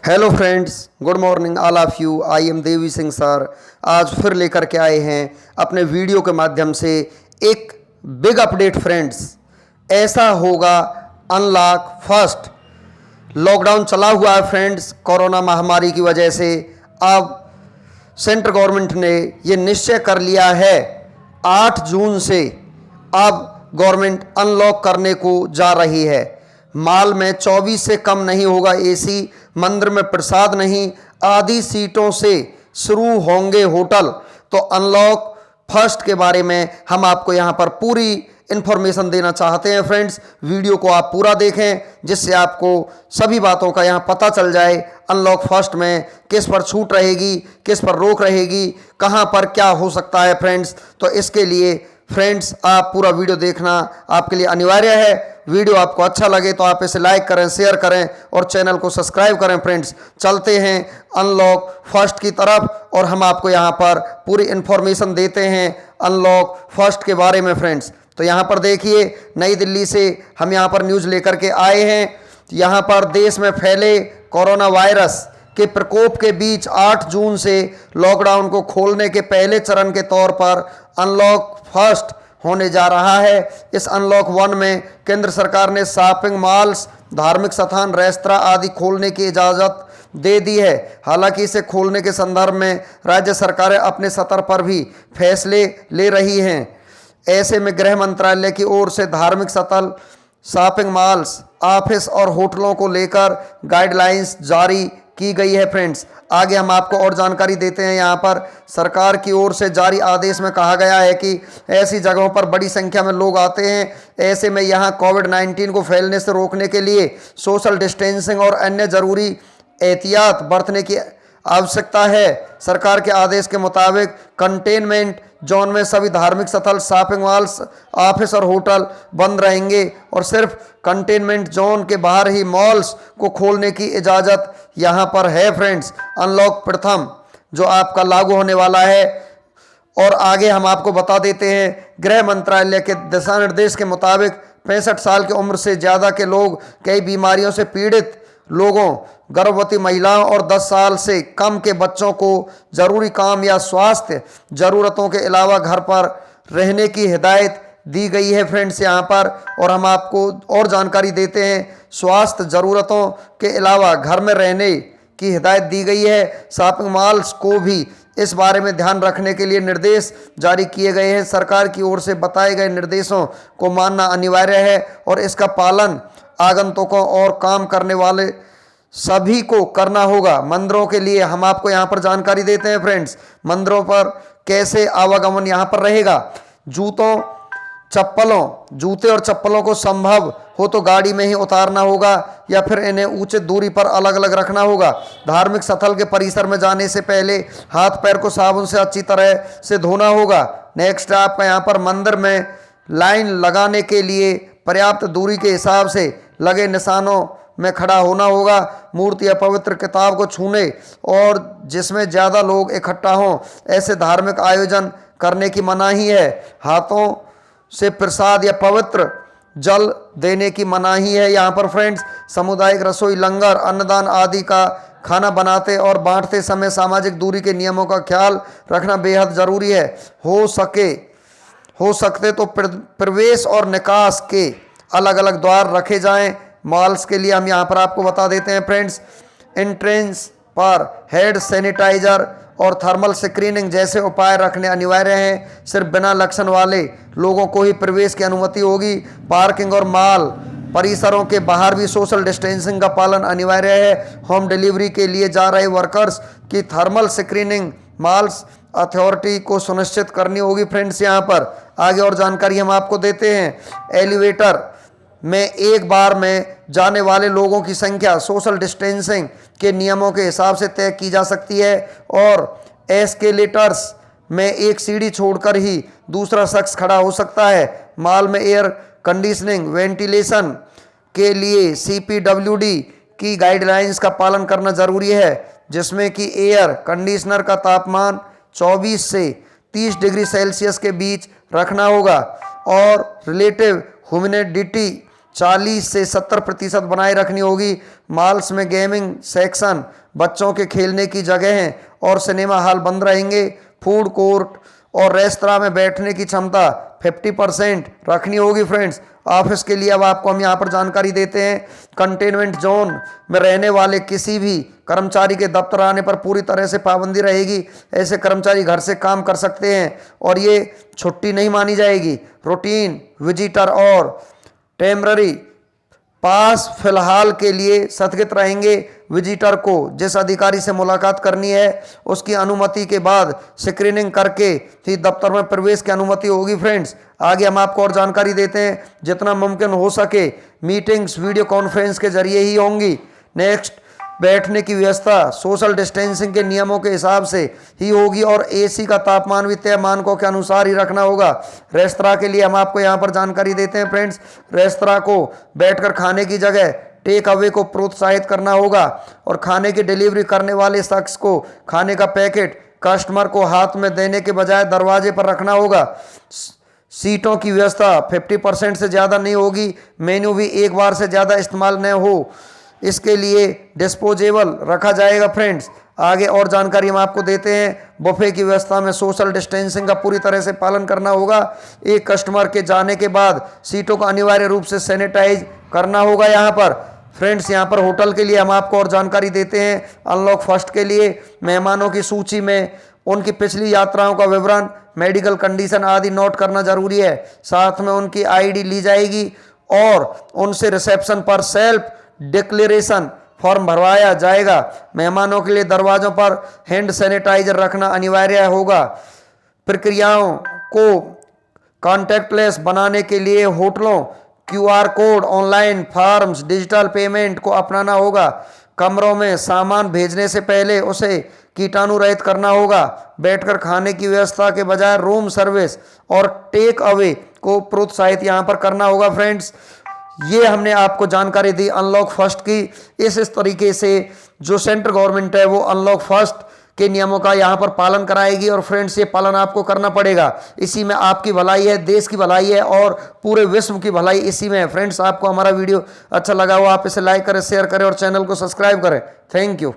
Hello friends, good morning all of you. I am Devi Singh sir. आज फिर लेकर के आए हैं अपने वीडियो के माध्यम से एक बिग अपडेट फ्रेंड्स। ऐसा होगा अनलॉक फर्स्ट। लॉकडाउन चला हुआ है फ्रेंड्स कोरोना महामारी की वजह से। अब सेंट्रल गवर्नमेंट ने ये निश्चय कर लिया है 8 जून से अब गवर्नमेंट अनलॉक करने को जा रही है। माल में 24 से कम नहीं होगा एसी, मंदिर में प्रसाद नहीं, आधी सीटों से शुरू होंगे होटल। तो अनलॉक फर्स्ट के बारे में हम आपको यहाँ पर पूरी इन्फॉर्मेशन देना चाहते हैं फ्रेंड्स। वीडियो को आप पूरा देखें जिससे आपको सभी बातों का यहाँ पता चल जाए। अनलॉक फर्स्ट में किस पर छूट रहेगी, किस पर रोक रहेगी, कहाँ पर क्या हो सकता है फ्रेंड्स। तो इसके लिए फ्रेंड्स आप पूरा वीडियो देखना आपके लिए अनिवार्य है। वीडियो आपको अच्छा लगे तो आप इसे लाइक करें, शेयर करें और चैनल को सब्सक्राइब करें फ्रेंड्स। चलते हैं अनलॉक फर्स्ट की तरफ और हम आपको यहाँ पर पूरी इन्फॉर्मेशन देते हैं अनलॉक फर्स्ट के बारे में फ्रेंड्स। तो यहाँ पर देखिए, नई दिल्ली से हम यहाँ पर न्यूज़ लेकर के आए हैं। यहाँ पर देश में फैले कोरोना वायरस के प्रकोप के बीच 8 जून से लॉकडाउन को खोलने के पहले चरण के तौर पर अनलॉक फर्स्ट होने जा रहा है। इस अनलॉक 1 में केंद्र सरकार ने शॉपिंग मॉल्स, धार्मिक स्थान, रेस्तरां आदि खोलने की इजाज़त दे दी है। हालांकि इसे खोलने के संदर्भ में राज्य सरकारें अपने स्तर पर भी फैसले ले रही हैं। ऐसे में गृह मंत्रालय की ओर से धार्मिक स्थल, शॉपिंग मॉल्स, ऑफिस और होटलों को लेकर गाइडलाइंस जारी की गई है फ्रेंड्स। आगे हम आपको और जानकारी देते हैं। यहाँ पर सरकार की ओर से जारी आदेश में कहा गया है कि ऐसी जगहों पर बड़ी संख्या में लोग आते हैं। ऐसे में यहाँ कोविड-19 को फैलने से रोकने के लिए सोशल डिस्टेंसिंग और अन्य ज़रूरी एहतियात बरतने की आवश्यकता है। सरकार के आदेश के मुताबिक कंटेनमेंट जोन में सभी धार्मिक स्थल, शॉपिंग मॉल्स, ऑफिस और होटल बंद रहेंगे और सिर्फ कंटेनमेंट जोन के बाहर ही मॉल्स को खोलने की इजाज़त यहाँ पर है फ्रेंड्स। अनलॉक प्रथम जो आपका लागू होने वाला है। और आगे हम आपको बता देते हैं, गृह मंत्रालय के दिशा निर्देश के मुताबिक 65 साल की उम्र से ज़्यादा के लोग, कई बीमारियों से पीड़ित लोगों, गर्भवती महिलाओं और 10 साल से कम के बच्चों को जरूरी काम या स्वास्थ्य ज़रूरतों के अलावा घर पर रहने की हिदायत दी गई है फ्रेंड्स यहाँ पर। और हम आपको और जानकारी देते हैं, स्वास्थ्य ज़रूरतों के अलावा घर में रहने की हिदायत दी गई है। शॉपिंग मॉल्स को भी इस बारे में ध्यान रखने के लिए निर्देश जारी किए गए हैं। सरकार की ओर से बताए गए निर्देशों को मानना अनिवार्य है और इसका पालन आगंतुकों और काम करने वाले सभी को करना होगा। मंदिरों के लिए हम आपको यहाँ पर जानकारी देते हैं फ्रेंड्स। मंदिरों पर कैसे आवागमन यहाँ पर रहेगा। जूते और चप्पलों को संभव हो तो गाड़ी में ही उतारना होगा या फिर इन्हें उचित दूरी पर अलग अलग रखना होगा। धार्मिक स्थल के परिसर में जाने से पहले हाथ पैर को साबुन से अच्छी तरह से धोना होगा। नेक्स्ट आपका यहाँ पर मंदिर में लाइन लगाने के लिए पर्याप्त दूरी के हिसाब से लगे निशानों में खड़ा होना होगा। मूर्ति या पवित्र किताब को छूने और जिसमें ज़्यादा लोग इकट्ठा हों ऐसे धार्मिक आयोजन करने की मनाही है। हाथों से प्रसाद या पवित्र जल देने की मनाही है यहाँ पर फ्रेंड्स। सामुदायिक रसोई, लंगर, अन्नदान आदि का खाना बनाते और बांटते समय सामाजिक दूरी के नियमों का ख्याल रखना बेहद ज़रूरी है। हो सकते तो प्रवेश और निकास के अलग अलग द्वार रखे जाएं। मॉल्स के लिए हम यहाँ पर आपको बता देते हैं फ्रेंड्स, एंट्रेंस पर हैंड सैनिटाइजर और थर्मल स्क्रीनिंग जैसे उपाय रखने अनिवार्य हैं। सिर्फ बिना लक्षण वाले लोगों को ही प्रवेश की अनुमति होगी। पार्किंग और मॉल परिसरों के बाहर भी सोशल डिस्टेंसिंग का पालन अनिवार्य है। होम डिलीवरी के लिए जा रहे वर्कर्स की थर्मल स्क्रीनिंग मॉल्स अथॉरिटी को सुनिश्चित करनी होगी फ्रेंड्स। यहाँ पर आगे और जानकारी हम आपको देते हैं। एलिवेटर में एक बार में जाने वाले लोगों की संख्या सोशल डिस्टेंसिंग के नियमों के हिसाब से तय की जा सकती है और एस्केलेटर्स में एक सीढ़ी छोड़कर ही दूसरा शख्स खड़ा हो सकता है। मॉल में एयर कंडीशनिंग, वेंटिलेशन के लिए CPWD की गाइडलाइंस का पालन करना जरूरी है, जिसमें कि एयर कंडीशनर का तापमान 24 से 30 डिग्री सेल्सियस के बीच रखना होगा और रिलेटिव ह्यूमिडिटी 40 से 70% बनाए रखनी होगी। मॉल्स में गेमिंग सेक्शन, बच्चों के खेलने की जगहें और सिनेमा हॉल बंद रहेंगे। फूड कोर्ट और रेस्तरां में बैठने की क्षमता 50% रखनी होगी फ्रेंड्स। ऑफिस के लिए अब आपको हम यहाँ पर जानकारी देते हैं। कंटेनमेंट जोन में रहने वाले किसी भी कर्मचारी के दफ्तर आने पर पूरी तरह से पाबंदी रहेगी। ऐसे कर्मचारी घर से काम कर सकते हैं और ये छुट्टी नहीं मानी जाएगी। रूटीन विजिटर और टेम्पररी पास फिलहाल के लिए स्थगित रहेंगे। विजिटर को जिस अधिकारी से मुलाकात करनी है उसकी अनुमति के बाद स्क्रीनिंग करके ही दफ्तर में प्रवेश की अनुमति होगी फ्रेंड्स। आगे हम आपको और जानकारी देते हैं। जितना मुमकिन हो सके मीटिंग्स वीडियो कॉन्फ्रेंस के जरिए ही होंगी। नेक्स्ट, बैठने की व्यवस्था सोशल डिस्टेंसिंग के नियमों के हिसाब से ही होगी और एसी का तापमान भी तय मानकों के अनुसार ही रखना होगा। रेस्तरां के लिए हम आपको यहाँ पर जानकारी देते हैं फ्रेंड्स। रेस्तरां को बैठकर खाने की जगह टेक अवे को प्रोत्साहित करना होगा और खाने की डिलीवरी करने वाले शख्स को खाने का पैकेट कस्टमर को हाथ में देने के बजाय दरवाजे पर रखना होगा। सीटों की व्यवस्था 50% से ज़्यादा नहीं होगी। मेन्यू भी एक बार से ज़्यादा इस्तेमाल न हो, इसके लिए डिस्पोजेबल रखा जाएगा फ्रेंड्स। आगे और जानकारी हम आपको देते हैं। बुफे की व्यवस्था में सोशल डिस्टेंसिंग का पूरी तरह से पालन करना होगा। एक कस्टमर के जाने के बाद सीटों को अनिवार्य रूप से सैनिटाइज करना होगा। यहाँ पर फ्रेंड्स, यहाँ पर होटल के लिए हम आपको और जानकारी देते हैं। अनलॉक फर्स्ट के लिए मेहमानों की सूची में उनकी पिछली यात्राओं का विवरण, मेडिकल कंडीशन आदि नोट करना जरूरी है। साथ में उनकी आईडी ली जाएगी और उनसे रिसेप्शन पर सेल्फ डिक्लेरेशन फॉर्म भरवाया जाएगा। मेहमानों के लिए दरवाजों पर हैंड सैनिटाइजर रखना अनिवार्य होगा। प्रक्रियाओं को कॉन्टैक्टलेस बनाने के लिए होटलों QR code, online forms, digital payment को अपनाना होगा। कमरों में सामान भेजने से पहले उसे कीटाणु रहित करना होगा। बैठकर खाने की व्यवस्था के बजाय रूम सर्विस और टेक अवे को प्रोत्साहित यहाँ पर करना होगा फ्रेंड्स। ये हमने आपको जानकारी दी अनलॉक फर्स्ट की। इस तरीके से जो सेंट्रल गवर्नमेंट है वो अनलॉक फर्स्ट के नियमों का यहाँ पर पालन कराएगी और फ्रेंड्स ये पालन आपको करना पड़ेगा। इसी में आपकी भलाई है, देश की भलाई है और पूरे विश्व की भलाई इसी में है। फ्रेंड्स, आपको हमारा वीडियो अच्छा लगा हो आप इसे लाइक करें, शेयर करें और चैनल को सब्सक्राइब करें। Thank you.